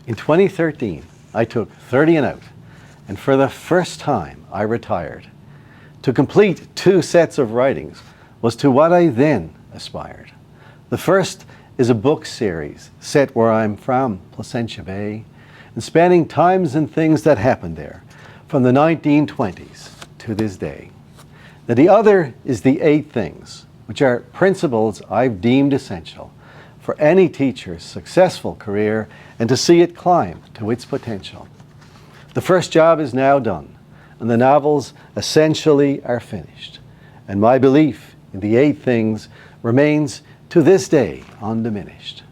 In 2013, I took 30 and out, and for the first time I retired. To complete 2 sets of writings was to what I then aspired. The first is a book series set where I'm from, Placentia Bay, and spanning times and things that happened there from the 1920s to this day. Now the other is the 8 things, which are principles I've deemed essential for any teacher's successful career and to see it climb to its potential. The first job is now done, and the novels essentially are finished. And my belief in the 8 things remains to this day undiminished.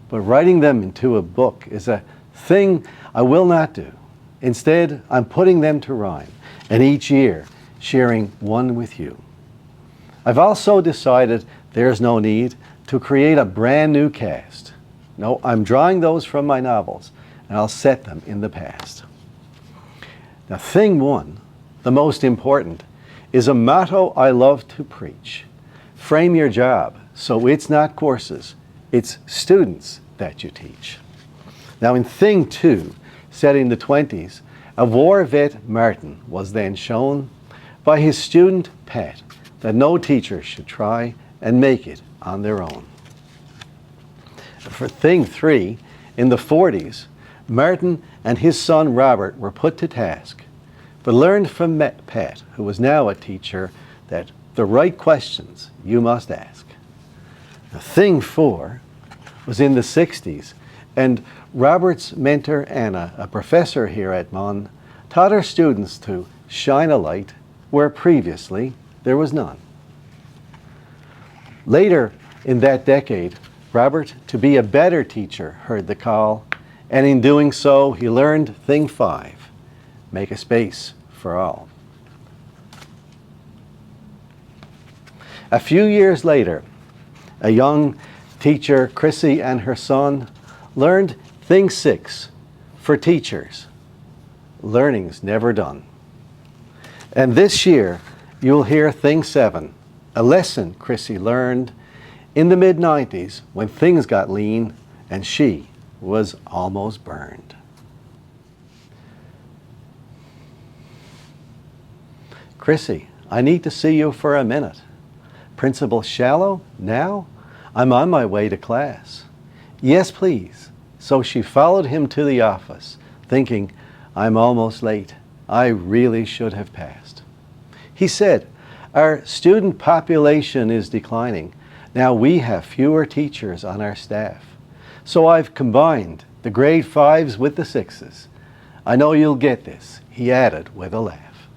But writing them into a book is a thing I will not do. Instead, I'm putting them to rhyme, and each year sharing one with you. I've also decided there's no need to create a brand new cast. No, I'm drawing those from my novels, and I'll set them in the past. Now, thing 1, the most important, is a motto I love to preach. Frame your job so it's not courses, it's students that you teach. Now, in thing 2, set in the 20s, a war vet, Martin, was then shown by his student, Pat, that no teacher should try and make it on their own. For thing 3, in the 40s, Martin and his son Robert were put to task, but learned from Pat, who was now a teacher, that the right questions you must ask. Now, thing 4 was in the 60s, and Robert's mentor Anna, a professor here at Mon, taught her students to shine a light where previously there was none. Later in that decade, Robert, to be a better teacher, heard the call, and in doing so, he learned thing 5, make a space for all. A few years later, a young teacher, Chrissy, and her son learned thing 6, for teachers, learning's never done. And this year, you'll hear thing 7, a lesson Chrissy learned in the mid-90s when things got lean and she was almost burned. Chrissy, I need to see you for a minute. Principal Shallow, now? I'm on my way to class. Yes, please. So she followed him to the office, thinking, I'm almost late. I really should have passed. He said, our student population is declining. Now we have fewer teachers on our staff. So I've combined the grade 5s with the 6s. I know you'll get this, he added with a laugh.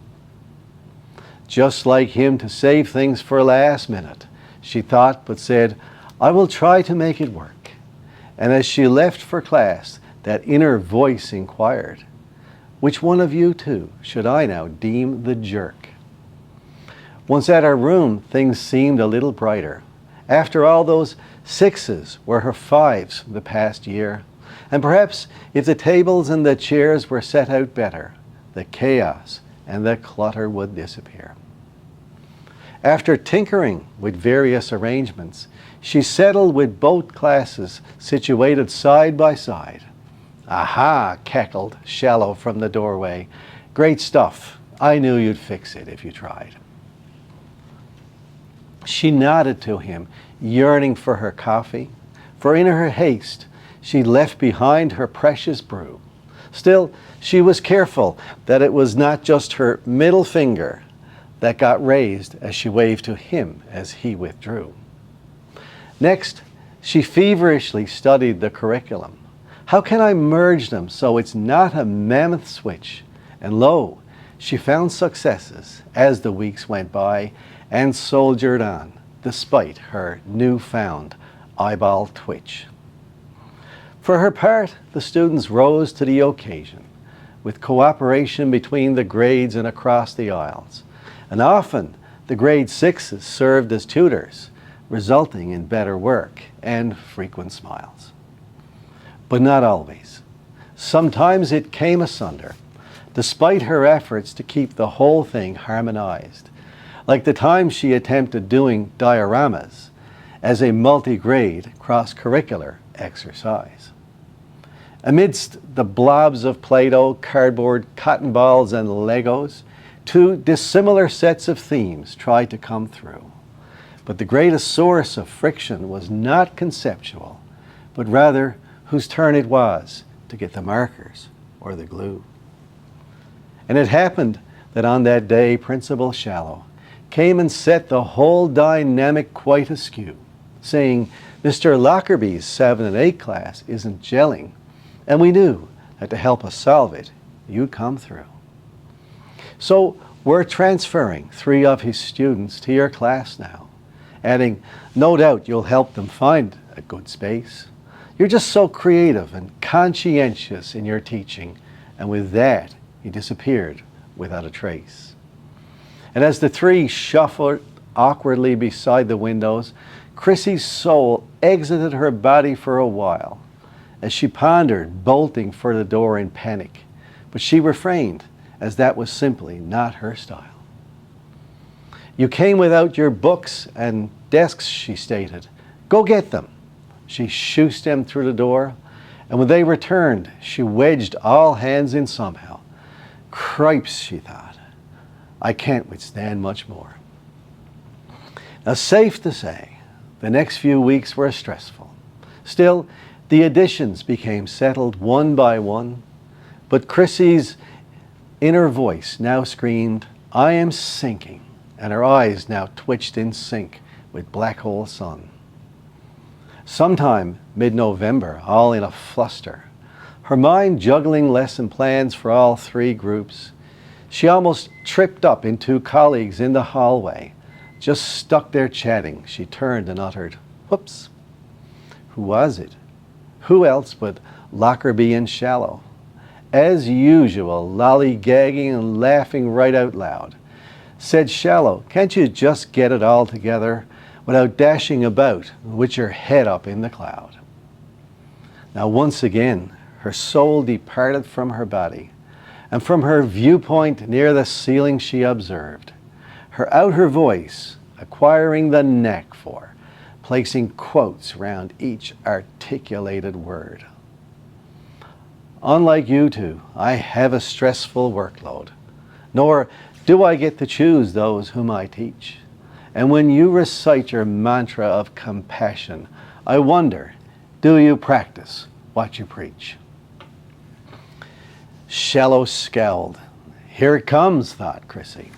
Just like him to save things for last minute, she thought, but said, I will try to make it work. And as she left for class, that inner voice inquired, which one of you two should I now deem the jerk? Once at her room, things seemed a little brighter. After all, those 6s were her 5s the past year. And perhaps if the tables and the chairs were set out better, the chaos and the clutter would disappear. After tinkering with various arrangements, she settled with both classes situated side by side. Aha, cackled Shallow from the doorway. Great stuff. I knew you'd fix it if you tried. She nodded to him, yearning for her coffee, for in her haste she left behind her precious brew. Still, she was careful that it was not just her middle finger that got raised as she waved to him as he withdrew. Next, she feverishly studied the curriculum. How can I merge them so it's not a mammoth switch? And lo, she found successes as the weeks went by and soldiered on, despite her newfound eyeball twitch. For her part, the students rose to the occasion, with cooperation between the grades and across the aisles. And often, the grade 6s served as tutors, resulting in better work and frequent smiles. But not always. Sometimes it came asunder, despite her efforts to keep the whole thing harmonized, like the time she attempted doing dioramas as a multi-grade cross-curricular exercise. Amidst the blobs of Play-Doh, cardboard, cotton balls, and Legos, two dissimilar sets of themes tried to come through. But the greatest source of friction was not conceptual, but rather whose turn it was to get the markers or the glue. And it happened that on that day, Principal Shallow came and set the whole dynamic quite askew, saying, Mr. Lockerby's 7 and 8 class isn't gelling, and we knew that to help us solve it, you'd come through. So we're transferring 3 of his students to your class now, adding, no doubt you'll help them find a good space. You're just so creative and conscientious in your teaching, and with that, he disappeared without a trace. And as the 3 shuffled awkwardly beside the windows, Chrissy's soul exited her body for a while as she pondered bolting for the door in panic, but she refrained as that was simply not her style. You came without your books and desks, she stated. Go get them. She shoosed them through the door, and when they returned, she wedged all hands in somehow. Cripes, she thought, I can't withstand much more. Now, safe to say, the next few weeks were stressful. Still, the additions became settled one by one, but Chrissy's inner voice now screamed, I am sinking, and her eyes now twitched in sync with black hole sun. Sometime mid-November, all in a fluster, her mind juggling lesson plans for all 3 groups, she almost tripped up into colleagues in the hallway. Just stuck there chatting, she turned and uttered, whoops. Who was it? Who else but Lockerby and Shallow? As usual, lollygagging and laughing right out loud. Said Shallow, can't you just get it all together without dashing about with your head up in the cloud? Now once again, her soul departed from her body, and from her viewpoint near the ceiling she observed her outer voice acquiring the knack for placing quotes round each articulated word. Unlike you two, I have a stressful workload, nor do I get to choose those whom I teach. And when you recite your mantra of compassion, I wonder, do you practice what you preach? Shallow scowled. Here it comes, thought Chrissy,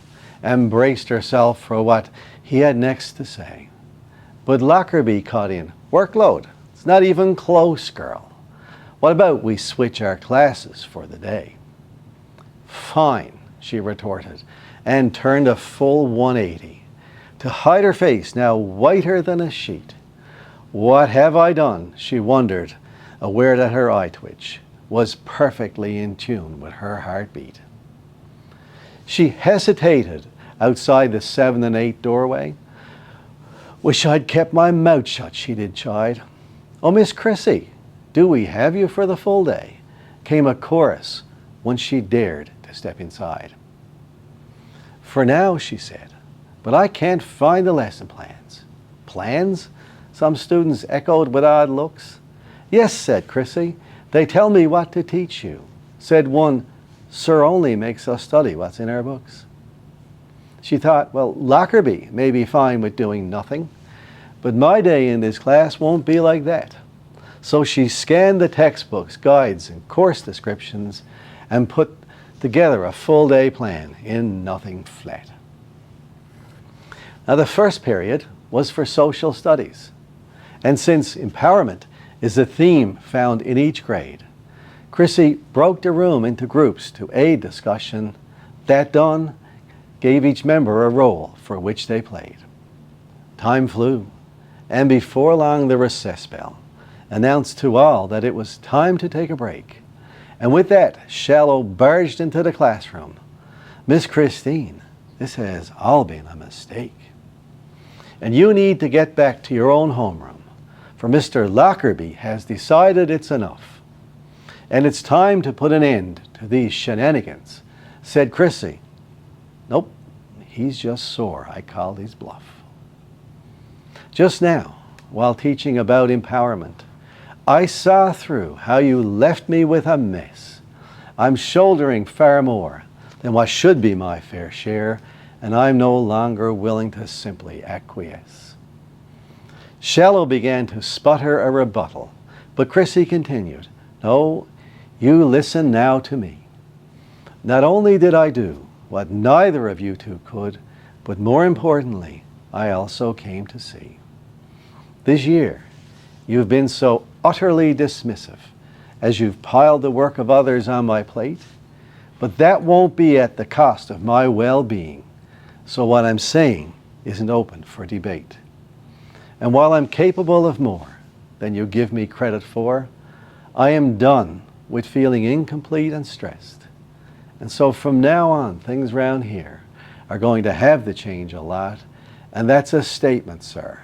and braced herself for what he had next to say. But Lockerby caught in, workload, it's not even close, girl. What about we switch our classes for the day? Fine, she retorted, and turned a full 180, to hide her face now whiter than a sheet. What have I done? She wondered, aware that her eye twitch was perfectly in tune with her heartbeat. She hesitated outside the 7 and 8 doorway. Wish I'd kept my mouth shut, she did chide. Oh, Miss Chrissy, do we have you for the full day? Came a chorus when she dared to step inside. For now, she said, but I can't find the lesson plans. Plans? Some students echoed with odd looks. Yes, said Chrissy, they tell me what to teach you. Said one, Sir only makes us study what's in our books. She thought, well, Lockerby may be fine with doing nothing, but my day in this class won't be like that. So she scanned the textbooks, guides, and course descriptions and put together a full day plan in nothing flat. Now the first period was for social studies, and since empowerment is a theme found in each grade, Chrissy broke the room into groups to aid discussion. That done, gave each member a role for which they played. Time flew, and before long the recess bell announced to all that it was time to take a break. And with that, Shallow barged into the classroom. Miss Christine, this has all been a mistake. And you need to get back to your own homeroom, for Mr. Lockerby has decided it's enough. And it's time to put an end to these shenanigans, said Chrissy. Nope, he's just sore. I called his bluff. Just now, while teaching about empowerment, I saw through how you left me with a mess. I'm shouldering far more than what should be my fair share, and I'm no longer willing to simply acquiesce. Shallow began to sputter a rebuttal, but Chrissy continued, no, you listen now to me. Not only did I do what neither of you two could, but more importantly, I also came to see. This year, you've been so utterly dismissive as you've piled the work of others on my plate, but that won't be at the cost of my well-being. So what I'm saying isn't open for debate. And while I'm capable of more than you give me credit for, I am done with feeling incomplete and stressed. And so from now on, things round here are going to have to change a lot, and that's a statement, sir,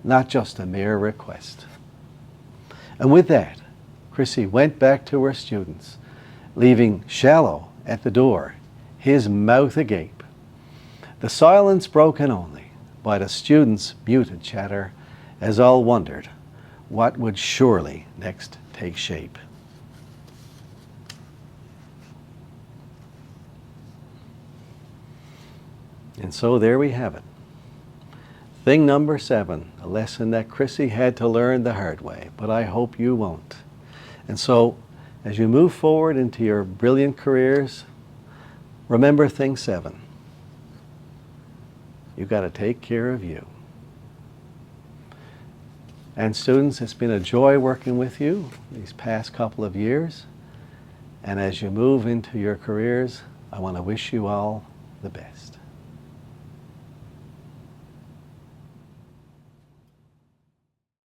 not just a mere request. And with that, Chrissy went back to her students, leaving Shallow at the door, his mouth agape. The silence broken only by the students' muted chatter, as all wondered what would surely next take shape. And so there we have it. Thing number 7, a lesson that Chrissy had to learn the hard way, but I hope you won't. And so, as you move forward into your brilliant careers, remember thing 7. You've got to take care of you. And students, it's been a joy working with you these past couple of years. And as you move into your careers, I want to wish you all the best.